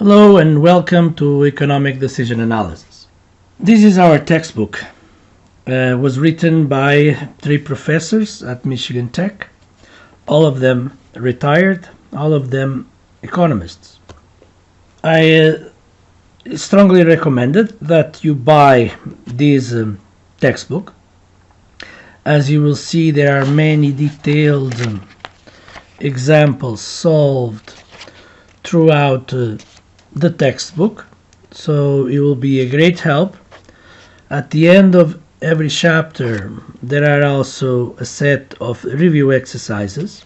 Hello and welcome to Economic Decision Analysis. This is our textbook. It was written by 3 professors at Michigan Tech, all of them retired, all of them economists. I strongly recommend that you buy this textbook. As you will see, there are many detailed examples solved throughout the textbook, so it will be a great help. At the end of every chapter there are also a set of review exercises,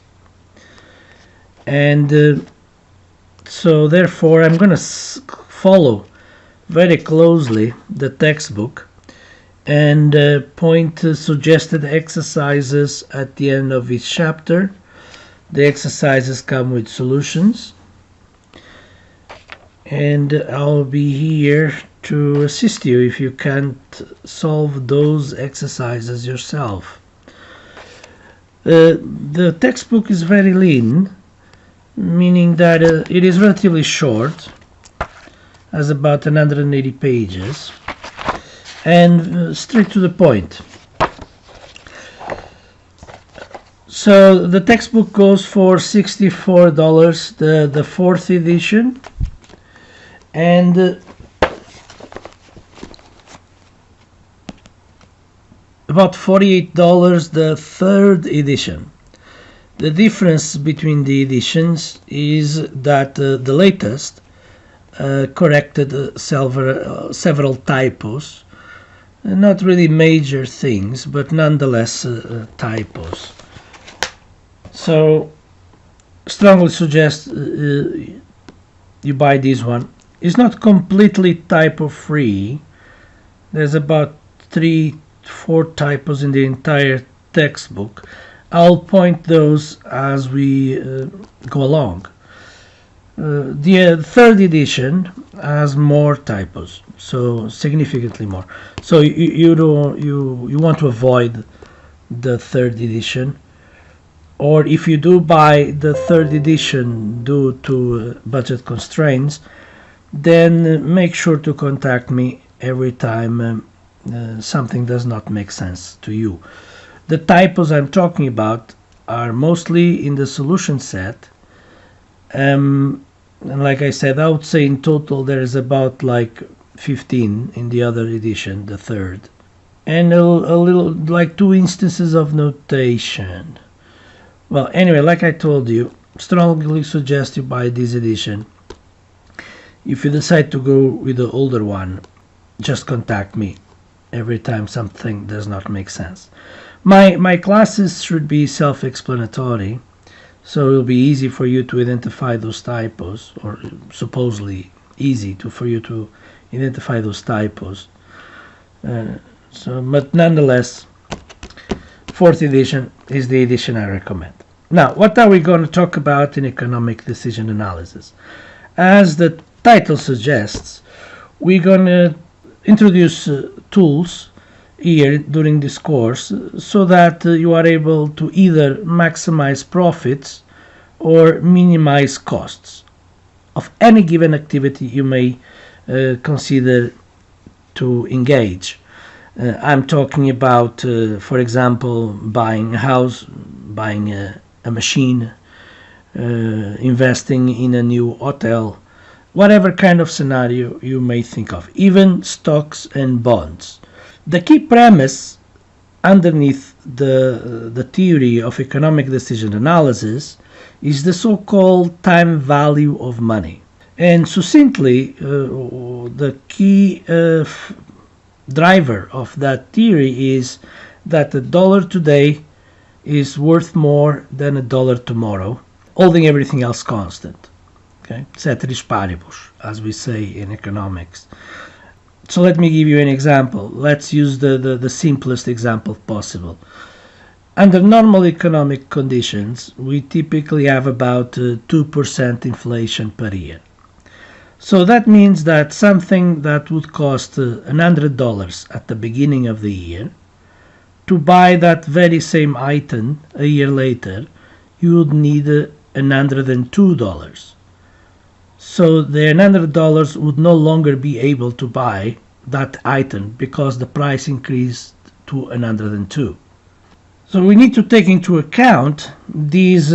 and so therefore I'm going to follow very closely the textbook and point to suggested exercises at the end of each chapter. The exercises come with solutions, and I'll be here to assist you if you can't solve those exercises yourself. The textbook is very lean, meaning that it is relatively short, has about 180 pages, and straight to the point. So the textbook goes for $64, the 4th edition, and about $48 the 3rd edition. The difference between the editions is that the latest corrected several typos, not really major things, but nonetheless typos. So strongly suggest you buy this one. It's not completely typo free. There's about 3-4 typos in the entire textbook. I'll point those as we go along. The 3rd edition has more typos, so significantly more. So you want to avoid the 3rd edition, or if you do buy the 3rd edition due to budget constraints, then make sure to contact me every time something does not make sense to you. The typos I'm talking about are mostly in the solution set, and like I said, I would say in total there is about like 15 in the other edition, the 3rd, and a little like 2 instances of notation. Well, anyway, like I told you, strongly suggest you buy this edition. If you decide to go with the older one, just contact me every time something does not make sense. My classes should be self-explanatory, so it will be easy for you to identify those typos, or supposedly easy for you to identify those typos. But nonetheless, 4th edition is the edition I recommend. Now, what are we going to talk about in economic decision analysis? As the title suggests, we're going to introduce tools here during this course so that you are able to either maximize profits or minimize costs of any given activity you may consider to engage. I'm talking about, for example, buying a house, buying a machine, investing in a new hotel, whatever kind of scenario you may think of, even stocks and bonds. The key premise underneath the theory of economic decision analysis is the so-called time value of money. And succinctly, the key driver of that theory is that $1 today is worth more than $1 tomorrow, holding everything else constant. Okay, ceteris paribus, as we say in economics. So let me give you an example. Let's use the simplest example possible. Under normal economic conditions, we typically have about 2% inflation per year. So that means that something that would cost $100 at the beginning of the year, to buy that very same item a year later, you would need $102. So the $100 would no longer be able to buy that item because the price increased to 102. So we need to take into account these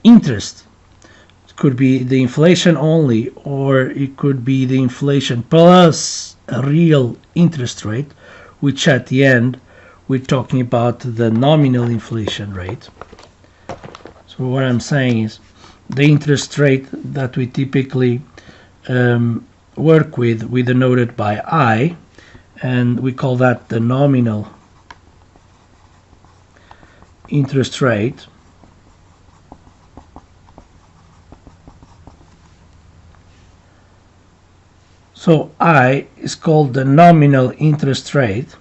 interest. It could be the inflation only, or it could be the inflation plus a real interest rate, which at the end we're talking about the nominal inflation rate. So what I'm saying is the interest rate that we typically work with, we denoted by I, and we call that the nominal interest rate. So I is called the nominal interest rate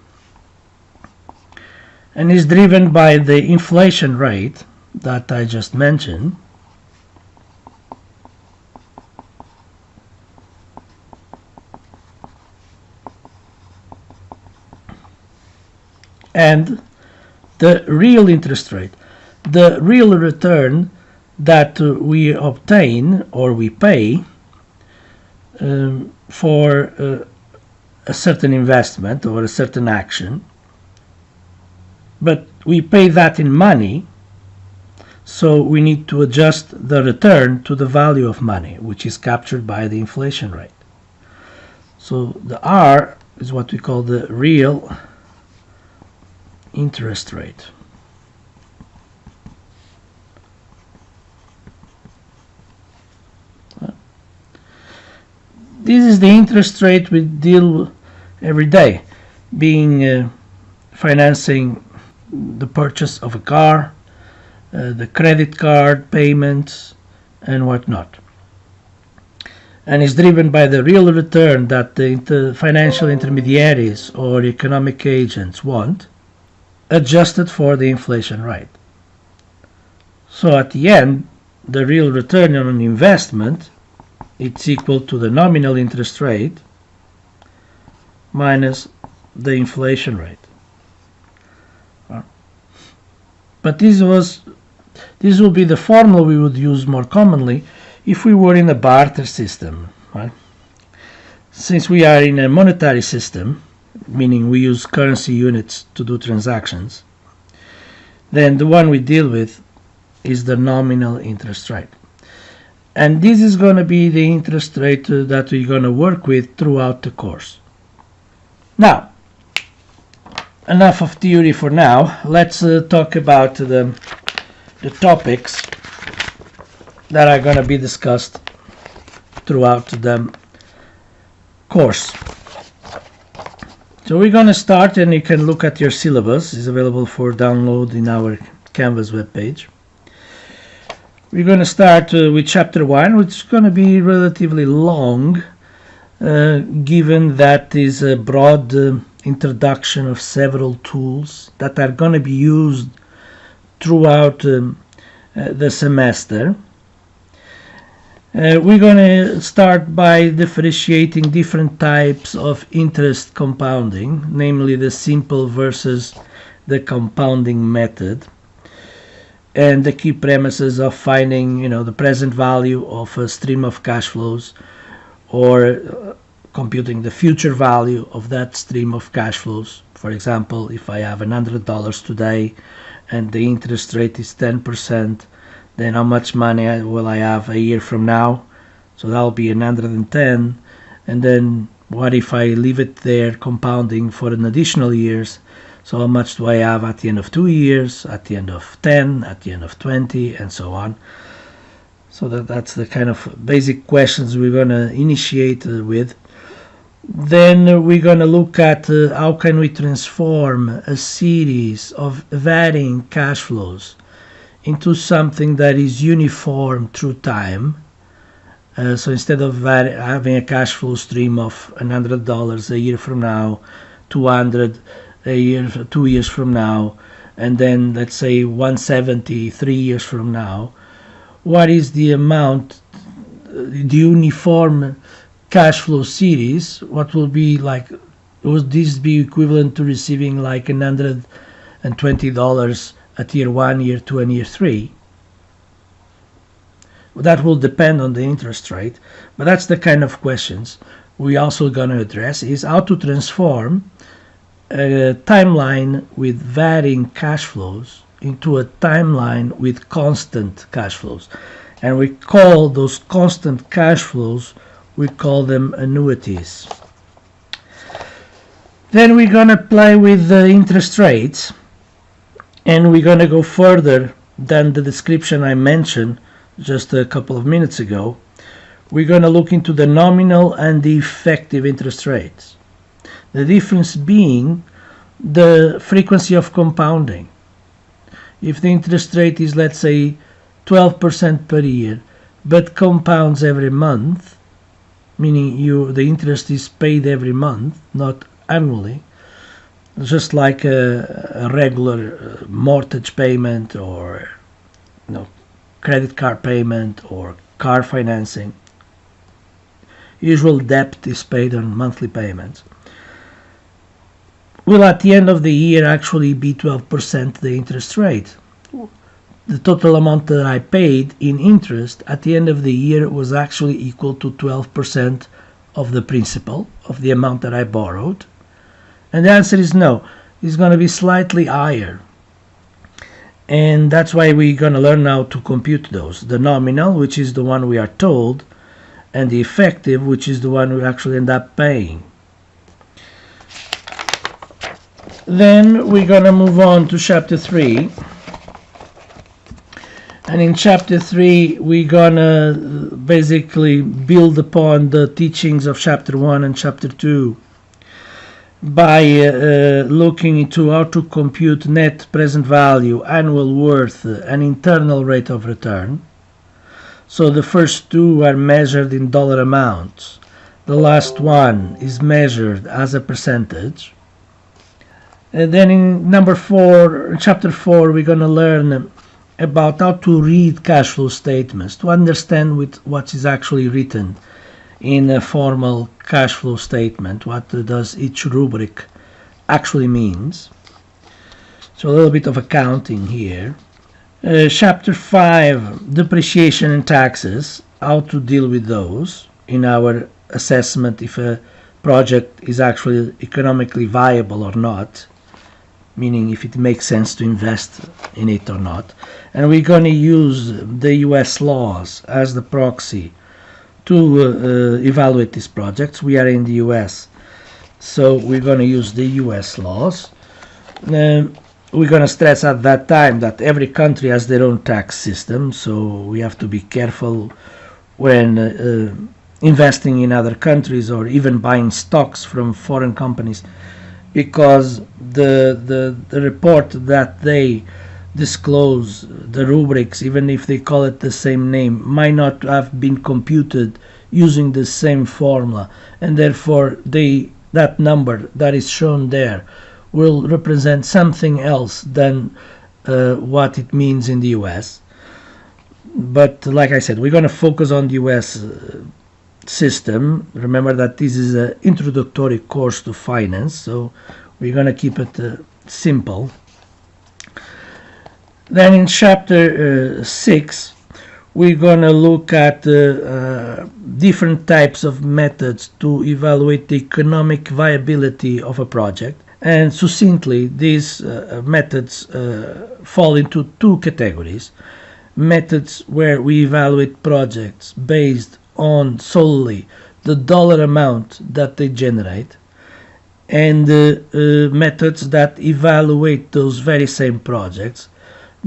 and is driven by the inflation rate that I just mentioned. And the real interest rate, the real return that we obtain or we pay for a certain investment or a certain action, but we pay that in money, so we need to adjust the return to the value of money, which is captured by the inflation rate. So the R is what we call the real interest rate. This is the interest rate we deal with every day, being financing the purchase of a car, the credit card payments, and whatnot. And is driven by the real return that the financial intermediaries or economic agents want, adjusted for the inflation rate. So at the end, the real return on an investment, it's equal to the nominal interest rate minus the inflation rate. But this will be the formula we would use more commonly if we were in a barter system, right? Since we are in a monetary system, meaning we use currency units to do transactions, then the one we deal with is the nominal interest rate. And this is going to be the interest rate that we're going to work with throughout the course. Now, enough of theory for now. Let's talk about the topics that are going to be discussed throughout the course. So we're going to start, and you can look at your syllabus. It's available for download in our Canvas webpage. We're going to start with chapter 1, which is going to be relatively long, given that is a broad introduction of several tools that are going to be used throughout the semester. We're going to start by differentiating different types of interest compounding, namely the simple versus the compounding method, and the key premises of finding, the present value of a stream of cash flows, or computing the future value of that stream of cash flows. For example, if I have $100 today and the interest rate is 10%, then how much money will I have a year from now? So that'll be 110. And then what if I leave it there compounding for an additional years? So how much do I have at the end of 2 years, at the end of 10, at the end of 20, and so on? So that's the kind of basic questions we're going to initiate with. Then we're going to look at how can we transform a series of varying cash flows into something that is uniform through time. So instead of having a cash flow stream of $100 a year from now, 200 a year, 2 years from now, and then let's say 170 3 years from now, what is the amount, the uniform cash flow series? What will be like? Would this be equivalent to receiving like $120 at year 1, year 2, and year 3? That will depend on the interest rate, but that's the kind of questions we also going to address, is how to transform a timeline with varying cash flows into a timeline with constant cash flows. And we call those constant cash flows, we call them annuities. Then we're going to play with the interest rates, and we're going to go further than the description I mentioned just a couple of minutes ago. We're going to look into the nominal and the effective interest rates. The difference being the frequency of compounding. If the interest rate is, let's say, 12% per year, but compounds every month, meaning the interest is paid every month, not annually, just like a regular mortgage payment or credit card payment or car financing. Usual debt is paid on monthly payments. Will at the end of the year actually be 12% the interest rate. The total amount that I paid in interest at the end of the year was actually equal to 12% of the principal, of the amount that I borrowed. And the answer is no. It's going to be slightly higher. And that's why we're going to learn how to compute those. The nominal, which is the one we are told, and the effective, which is the one we actually end up paying. Then we're going to move on to chapter 3. And in chapter 3, we're going to basically build upon the teachings of chapter 1 and chapter 2 by looking into how to compute net present value, annual worth, and internal rate of return. So the first two are measured in dollar amounts. The last one is measured as a percentage. And then in chapter 4, we're going to learn about how to read cash flow statements, to understand what is actually written in a formal cash flow statement, what does each rubric actually means. So a little bit of accounting here. Chapter 5, depreciation and taxes, how to deal with those in our assessment if a project is actually economically viable or not, meaning if it makes sense to invest in it or not. And we're going to use the US laws as the proxy to evaluate these projects. We are in the US, so we're going to use the US laws. We're going to stress at that time that every country has their own tax system, so we have to be careful when investing in other countries or even buying stocks from foreign companies, because the report that they disclose, the rubrics, even if they call it the same name, might not have been computed using the same formula, and therefore that number that is shown there will represent something else than what it means in the US. But like I said, we're going to focus on the US system. Remember that this is an introductory course to finance, so we're going to keep it simple. Then in chapter 6, we're going to look at different types of methods to evaluate the economic viability of a project. And succinctly, these methods fall into two categories. Methods where we evaluate projects based on solely the dollar amount that they generate, and methods that evaluate those very same projects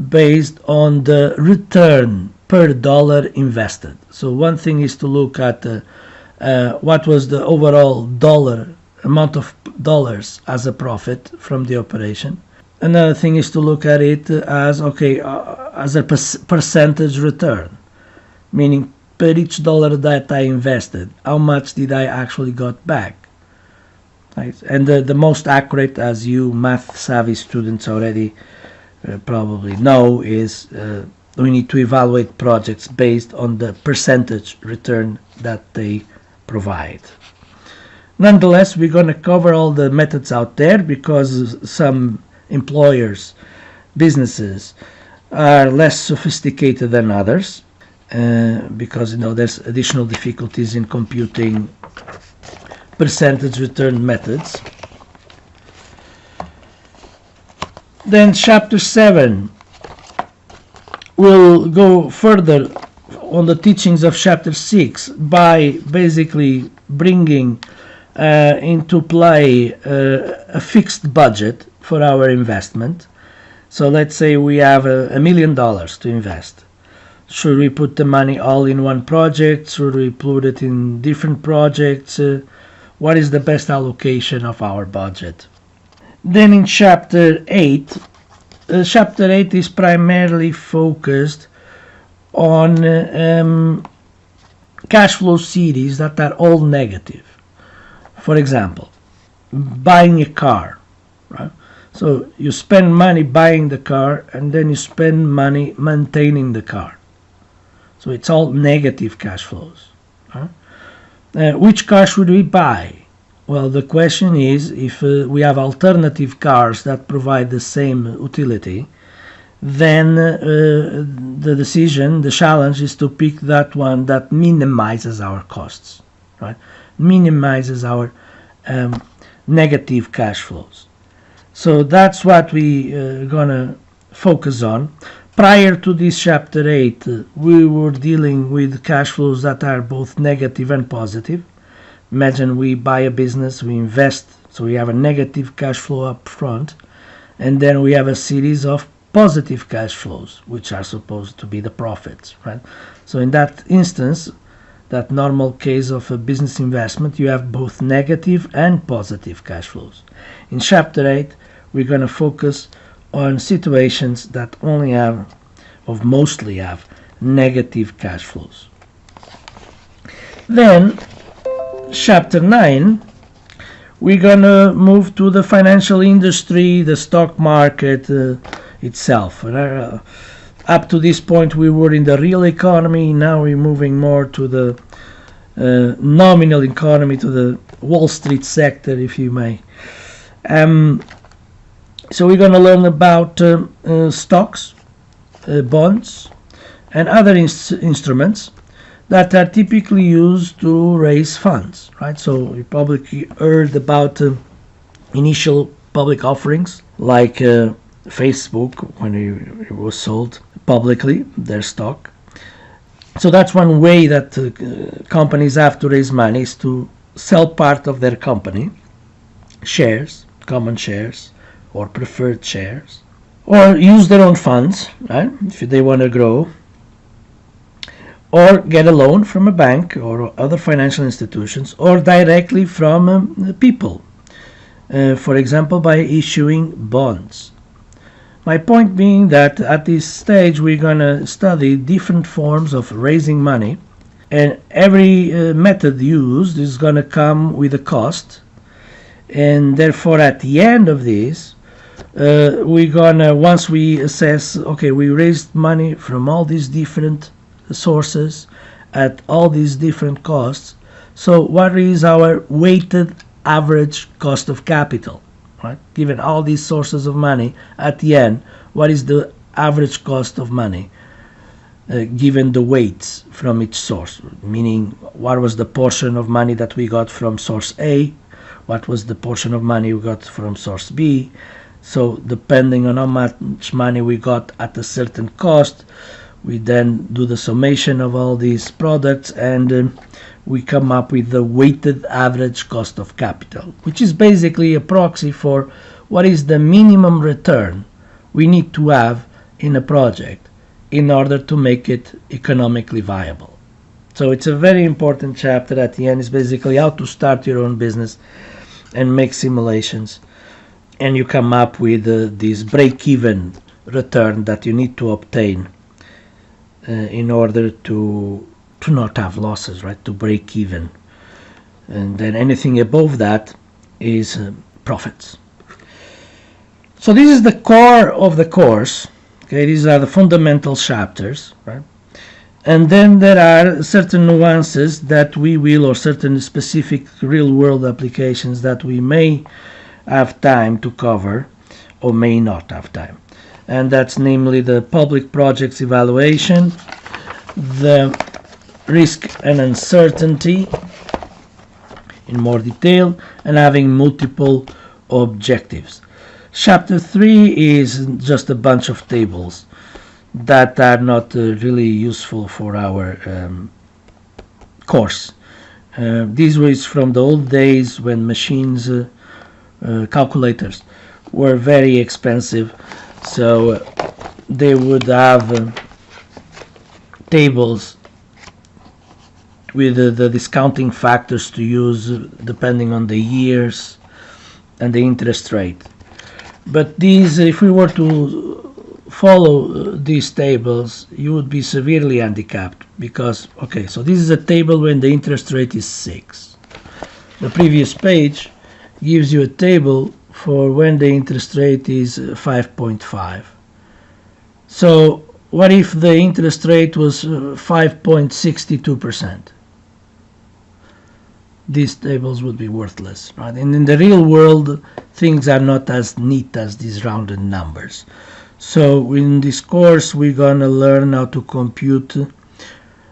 based on the return per dollar invested. So one thing is to look at what was the overall amount of dollars as a profit from the operation. Another thing is to look at it as as a percentage return, meaning per each dollar that I invested, how much did I actually got back? Right? And the most accurate, as you math savvy students already probably know, is we need to evaluate projects based on the percentage return that they provide. Nonetheless, we're going to cover all the methods out there because some employers, businesses, are less sophisticated than others. because there's additional difficulties in computing percentage return methods. Then chapter 7 will go further on the teachings of chapter 6 by basically bringing into play a fixed budget for our investment. So let's say we have $1 million to invest. Should we put the money all in one project? Should we put it in different projects? What is the best allocation of our budget? Then in chapter 8, chapter 8 is primarily focused on cash flow series that are all negative. For example, buying a car, right? So you spend money buying the car and then you spend money maintaining the car. So it's all negative cash flows. Which car should we buy? Well, the question is, if we have alternative cars that provide the same utility, then the challenge is to pick that one that minimizes our costs, right? Minimizes our negative cash flows. So that's what we're gonna focus on. Prior to this chapter 8, we were dealing with cash flows that are both negative and positive. Imagine we buy a business, we invest, so we have a negative cash flow up front, and then we have a series of positive cash flows, which are supposed to be the profits, right? So in that instance, that normal case of a business investment, you have both negative and positive cash flows. In chapter 8, we're going to focus on situations that only have, or mostly have, negative cash flows. Then, chapter 9, we're going to move to the financial industry, the stock market itself. Up to this point we were in the real economy, now we're moving more to the nominal economy, to the Wall Street sector, if you may. So we're going to learn about stocks, bonds, and other instruments that are typically used to raise funds, right? So you probably heard about initial public offerings, like Facebook, when it was sold publicly, their stock. So that's one way that companies have to raise money, is to sell part of their company, shares, common shares, or preferred shares, or use their own funds, right, if they want to grow, or get a loan from a bank or other financial institutions, or directly from people, for example by issuing bonds. My point being that at this stage we're going to study different forms of raising money, and every method used is going to come with a cost, and therefore at the end of this we're gonna, once we assess, okay, we raised money from all these different sources at all these different costs, so what is our weighted average cost of capital, right? Given all these sources of money, at the end, what is the average cost of money given the weights from each source, meaning what was the portion of money that we got from source A, what was the portion of money we got from source B. So depending on how much money we got at a certain cost, we then do the summation of all these products, and we come up with the weighted average cost of capital, which is basically a proxy for what is the minimum return we need to have in a project in order to make it economically viable. So it's a very important chapter at the end. It's basically how to start your own business and make simulations, and you come up with this break-even return that you need to obtain in order to not have losses, right? To break even, and then anything above that is profits. So this is the core of the course. Okay, these are the fundamental chapters, right? And then there are certain nuances that we will, or certain specific real-world applications that we may have time to cover or may not have time. And that's namely the public projects evaluation, the risk and uncertainty in more detail, and having multiple objectives. Chapter 3 is just a bunch of tables that are not really useful for our course. This was from the old days when machines, calculators, were very expensive, so they would have tables with the discounting factors to use depending on the years and the interest rate. But these, if we were to follow these tables, you would be severely handicapped, because, okay, so this is a table when the interest rate is 6. The previous page gives you a table for when the interest rate is 5.5. So what if the interest rate was 5.62%? These tables would be worthless, right? And in the real world, things are not as neat as these rounded numbers. So in this course, we're gonna learn how to compute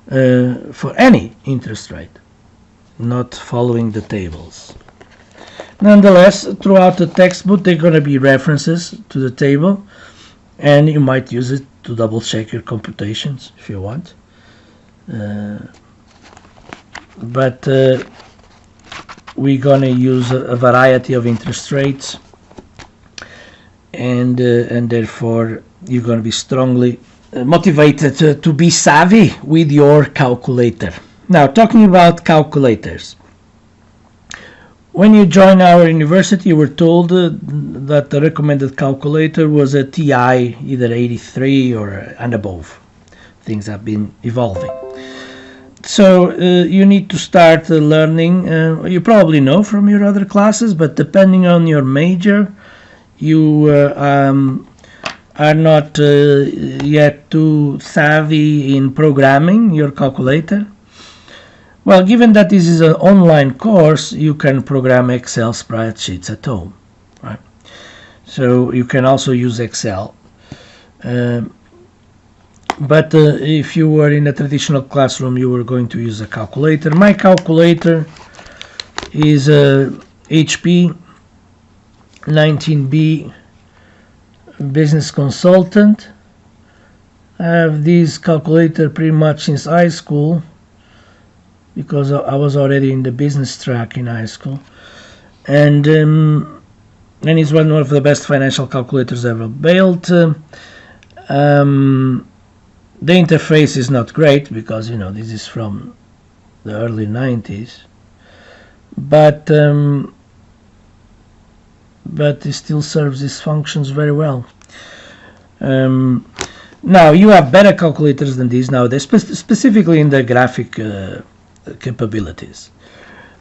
for any interest rate, not following the tables. Nonetheless, throughout the textbook, there are gonna be references to the table, and you might use it to double check your computations if you want. But we're gonna use a variety of interest rates, and therefore you're gonna be strongly motivated to be savvy with your calculator. Now, talking about calculators, when you joined our university, you were told that the recommended calculator was a TI, either 83 or and above. Things have been evolving. So you need to start learning. You probably know from your other classes, but depending on your major, you are not yet too savvy in programming your calculator. Well, given that this is an online course, you can program Excel spreadsheets at home, right? So you can also use Excel. But if you were in a traditional classroom, you were going to use a calculator. My calculator is a HP 19B Business Consultant. I have this calculator pretty much since high school, because I was already in the business track in high school, and it's one of the best financial calculators ever built. The interface is not great, because this is from the early 90s, but it still serves its functions very well. Now, you have better calculators than these nowadays, specifically in the graphic capabilities.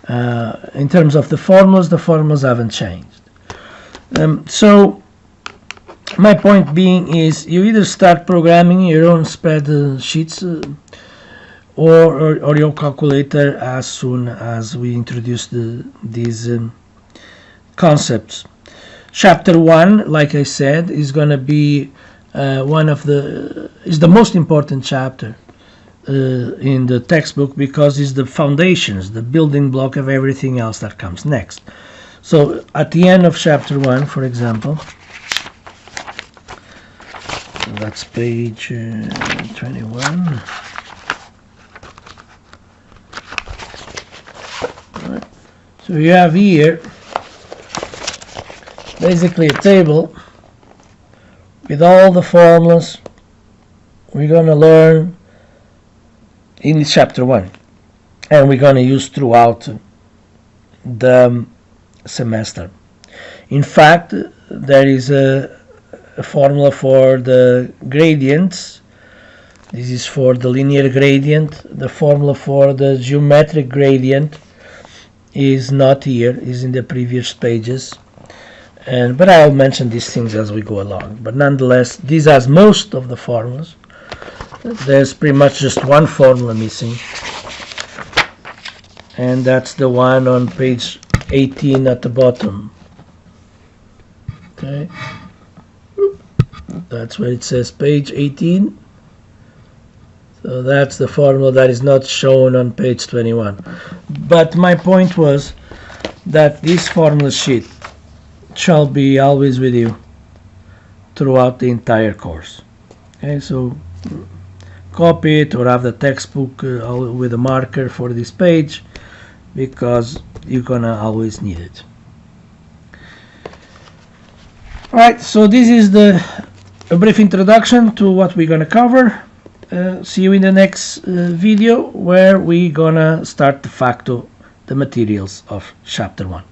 In terms of the formulas haven't changed. So my point being is, you either start programming your own spreadsheets or your calculator as soon as we introduce these concepts. Chapter 1, like I said, is going to be is the most important chapter in the textbook, because it's the foundations, the building block of everything else that comes next. So at the end of chapter 1, for example, that's page 21. Right. So you have here basically a table with all the formulas we're going to learn in chapter 1, and we're going to use throughout the semester. In fact, there is a formula for the gradients. This is for the linear gradient. The formula for the geometric gradient is not here, is in the previous pages. But I'll mention these things as we go along. But nonetheless, this has most of the formulas. There's pretty much just one formula missing, and that's the one on page 18 at the bottom. Okay, that's where it says page 18. So that's the formula that is not shown on page 21. But my point was that this formula sheet shall be always with you throughout the entire course. Okay, so copy it or have the textbook with a marker for this page, because you're gonna always need it. Alright, so this is a brief introduction to what we're gonna cover. See you in the next video, where we're gonna start de facto the materials of chapter 1.